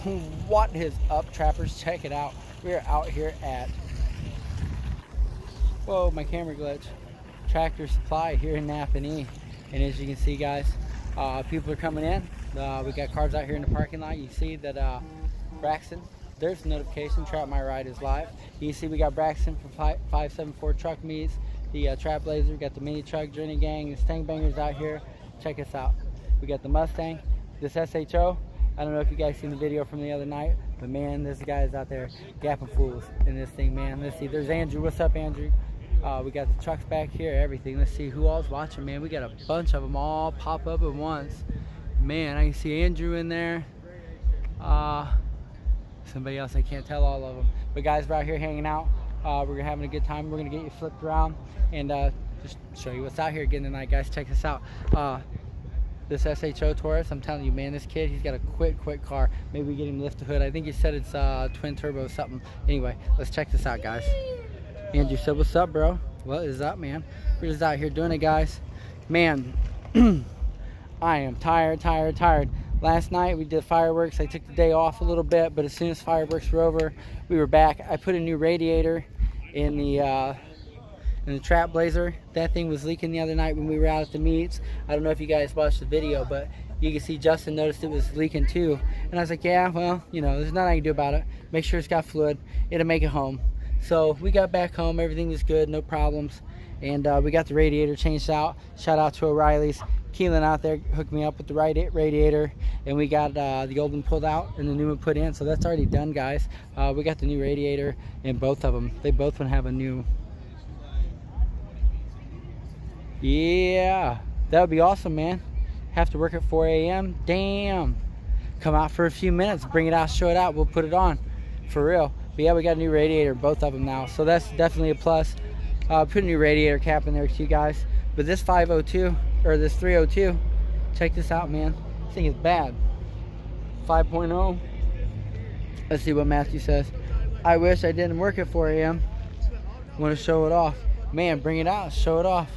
What is up, trappers? Check it out. We're out here at, whoa, my camera glitch, Tractor Supply here in Napanee. And as you can see, guys, people are coming in. We got cars out here in the parking lot. You see that Braxton, there's a notification, Trap My Ride is live. You see we got Braxton from 574 Truck Meets, the Trap Blazer, we got the mini truck Journey Gang, the Stang Bangers out here. Check us out. We got the Mustang, this SHO. I don't know if you guys seen the video from the other night, but man, this guy's out there gapping fools in this thing, man. Let's see, there's Andrew. What's up, Andrew? We got the trucks back here, everything. Let's see who all's watching, man. We got a bunch of them all pop up at once. Man, I can see Andrew in there. Somebody else, I can't tell all of them. But guys, we're out here hanging out. We're having a good time. We're gonna get you flipped around and just show you what's out here again tonight, guys. Check this out. This SHO Taurus, I'm telling you, man, this kid, he's got a quick car. Maybe we get him to lift the hood. I think he said it's twin turbo or something. Anyway, let's check this out, guys. Andrew said, what's up, bro? What is up, man? We're just out here doing it, guys. Man, I am tired. Last night we did fireworks. I took the day off a little bit, but as soon as fireworks were over, we were back. I put a new radiator in the Trap Blazer. That thing was leaking the other night when we were out at the meets. I don't know if you guys watched the video, but you can see Justin noticed it was leaking too. And I was like, yeah, well, you know, there's nothing I can do about it. Make sure it's got fluid. It'll make it home. So we got back home. Everything was good, no problems. And we got the radiator changed out. Shout out to O'Reilly's. Keelan out there hooked me up with the right radiator. And we got the old one pulled out and the new one put in. So that's already done, guys. We got the new radiator in both of them. They both want to have a new... Yeah, that would be awesome, man. Have to work at 4 a.m. Damn. Come out for a few minutes, bring it out, show it out. We'll put it on for real. But yeah, we got a new radiator, both of them now. So that's definitely a plus. Put a new radiator cap in there too, guys. But this 502, or this 302, check this out, man. This thing is bad. 5.0. Let's see what Matthew says. I wish I didn't work at 4 a.m. Want to show it off. Man, bring it out, show it off.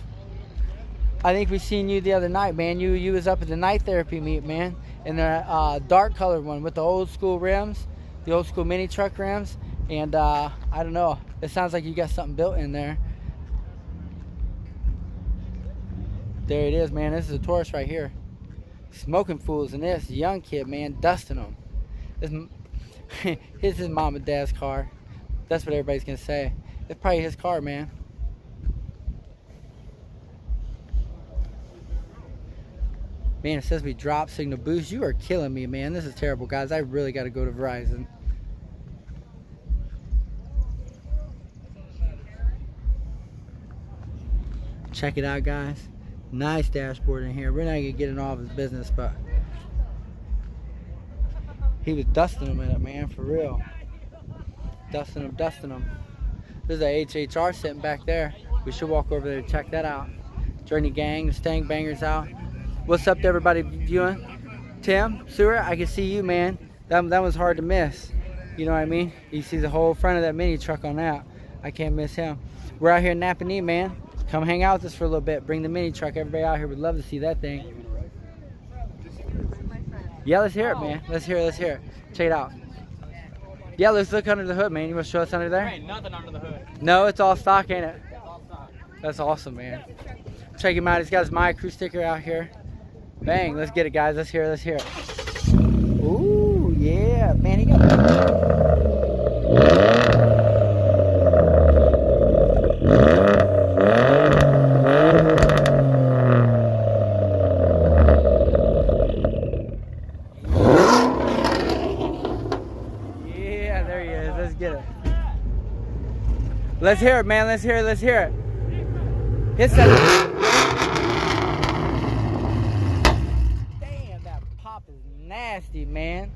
I think we seen you the other night, man. You was up at the night therapy meet, man, in the dark colored one with the old school rims, the old school mini truck rims. And I don't know, it sounds like you got something built in there. There it is, man. This is a Taurus right here. Smoking fools in this young kid, man, dusting them. This is his mom and dad's car. That's what everybody's gonna say. It's probably his car, man. Man, it says we drop signal boost. You are killing me, man. This is terrible, guys. I really got to go to Verizon. Check it out, guys. Nice dashboard in here. We're not going to get in all of his business, but he was dusting them in it, man, for real. Dusting them. There's a HHR sitting back there. We should walk over there to check that out. Journey Gang, the Stang Bangers out. What's up to everybody viewing? Tim, Stewart, I can see you, man. That was hard to miss. You know what I mean? You see the whole front of that mini truck on that. I can't miss him. We're out here in Napanee, man. Come hang out with us for a little bit. Bring the mini truck. Everybody out here would love to see that thing. Yeah, let's hear it, man. Let's hear it. Check it out. Yeah, let's look under the hood, man. You want to show us under there? There ain't nothing under the hood. No, it's all stock, ain't it? That's awesome, man. Check him out. He's got his My Crew sticker out here. Bang, let's get it, guys. Let's hear it. Ooh, yeah. Man, he got yeah, there he is. Let's get it. Let's hear it, man. Let's hear it. Hit that. Nasty, man.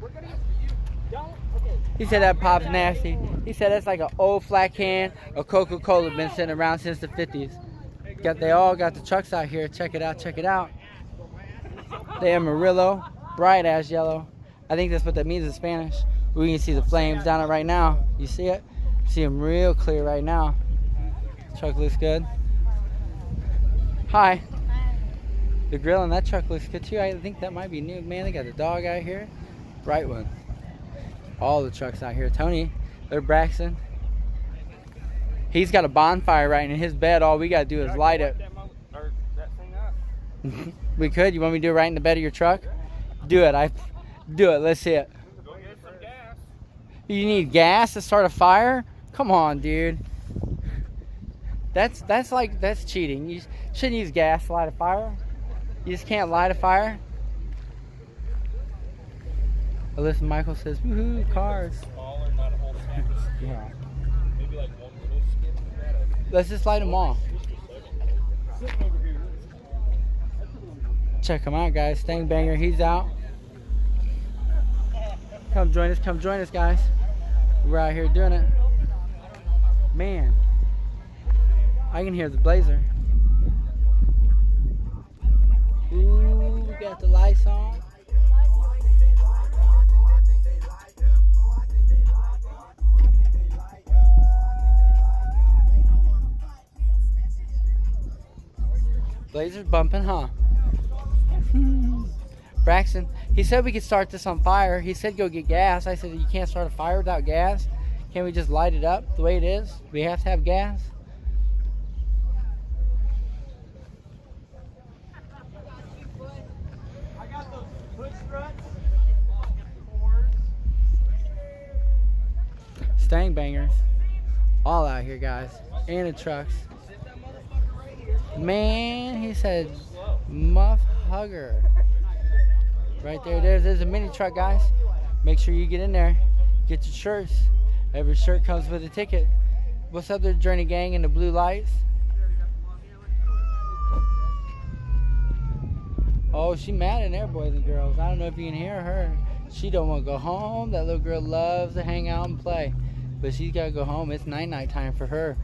He said that pop's nasty. He said that's like an old flat can of Coca-Cola been sitting around since the 50s. They all got the trucks out here. Check it out. They Amarillo, bright ass yellow. I think that's what that means in Spanish. We can see the flames down it right now. You see it? See them real clear right now. Truck looks good. Hi. The grill on that truck looks good too. I think that might be new. Man, they got the dog out here. Bright one. All the trucks out here. Tony, they're Braxton. He's got a bonfire right in his bed. All we got to do is light it. That thing up. We could. You want me to do it right in the bed of your truck? Do it. Do it. Let's see it. Go get some gas. You need gas to start a fire? Come on, dude. That's cheating. You shouldn't use gas to light a fire. You just can't light a fire. Alyssa Michael says, woohoo, cars. Smaller, not a whole tank. Yeah. Maybe like one little skip of that. Let's just light them all. Sitting over here. Check him out, guys. Stang Banger, he's out. Come join us, guys. We're out here doing it. Man, I can hear the Blazer. Ooh, we got the lights on. Blazer's bumping, huh? Braxton, he said we could start this on fire. He said go get gas. I said you can't start a fire without gas. Can't we just light it up the way it is? We have to have gas. I got those push struts. Stang Bangers. All out here, guys. And the trucks. Man, he said muff hugger. Right there it is. There's a mini truck, guys. Make sure you get in there. Get your shirts. Every shirt comes with a ticket. What's up there, Journey Gang in the blue lights? Oh, she mad in there, boys and girls. I don't know if you can hear her. She don't want to go home. That little girl loves to hang out and play. But she's got to go home. It's night time for her.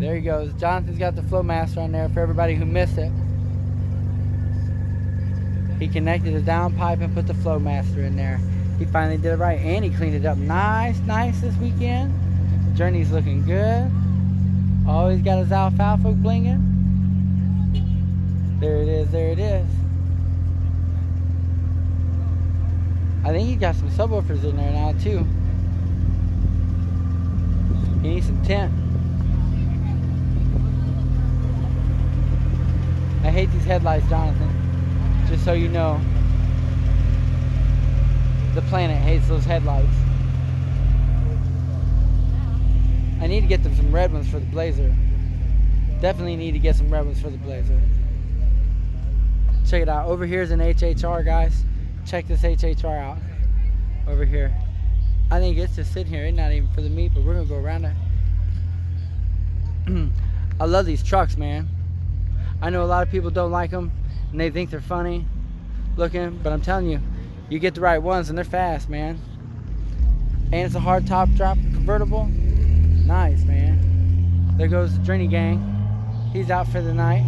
There he goes. Jonathan's got the Flowmaster on there for everybody who missed it. He connected a downpipe and put the Flowmaster in there. He finally did it right, and he cleaned it up nice this weekend. Journey's looking good. Oh, he's got his alfalfa blinging. There it is. I think he got some subwoofers in there now too. He needs some tent. I hate these headlights, Jonathan. Just so you know, the planet hates those headlights. I need to get them some red ones for the Blazer. Definitely need to get some red ones for the Blazer. Check it out. Over here is an HHR, guys. Check this HHR out. Over here. I think it's just sitting here. It's not even for the meat, but we're going to go around it. I love these trucks, man. I know a lot of people don't like them and they think they're funny looking, but I'm telling you, you get the right ones and they're fast, man. And it's a hard top drop convertible. Nice, man. There goes the Journey Gang. He's out for the night.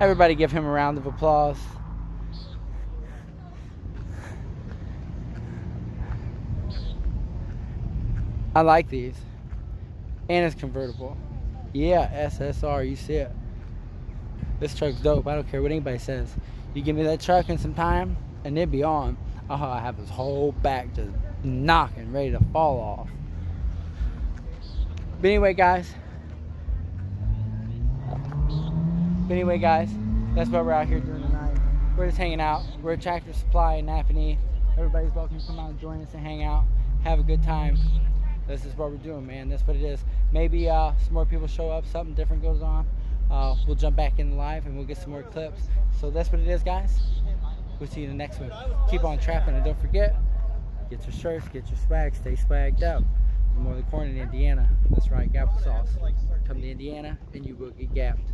Everybody give him a round of applause. I like these. And it's convertible. Yeah, SSR, you see it. This truck's dope. I don't care what anybody says. You give me that truck in some time, and it'd be on. Oh, I have this whole back just knocking, ready to fall off. But anyway, guys. That's what we're out here doing tonight. We're just hanging out. We're at Tractor Supply in Napanee. Everybody's welcome to come out and join us and hang out. Have a good time. This is what we're doing, man. That's what it is. Maybe some more people show up, something different goes on. We'll jump back in live and we'll get some more clips. So that's what it is, guys. We'll see you in the next one. Keep on trapping, and don't forget, get your shirts, get your swag, stay swagged up. More than corn in Indiana. That's right, Gap sauce. Come to Indiana and you will get gapped.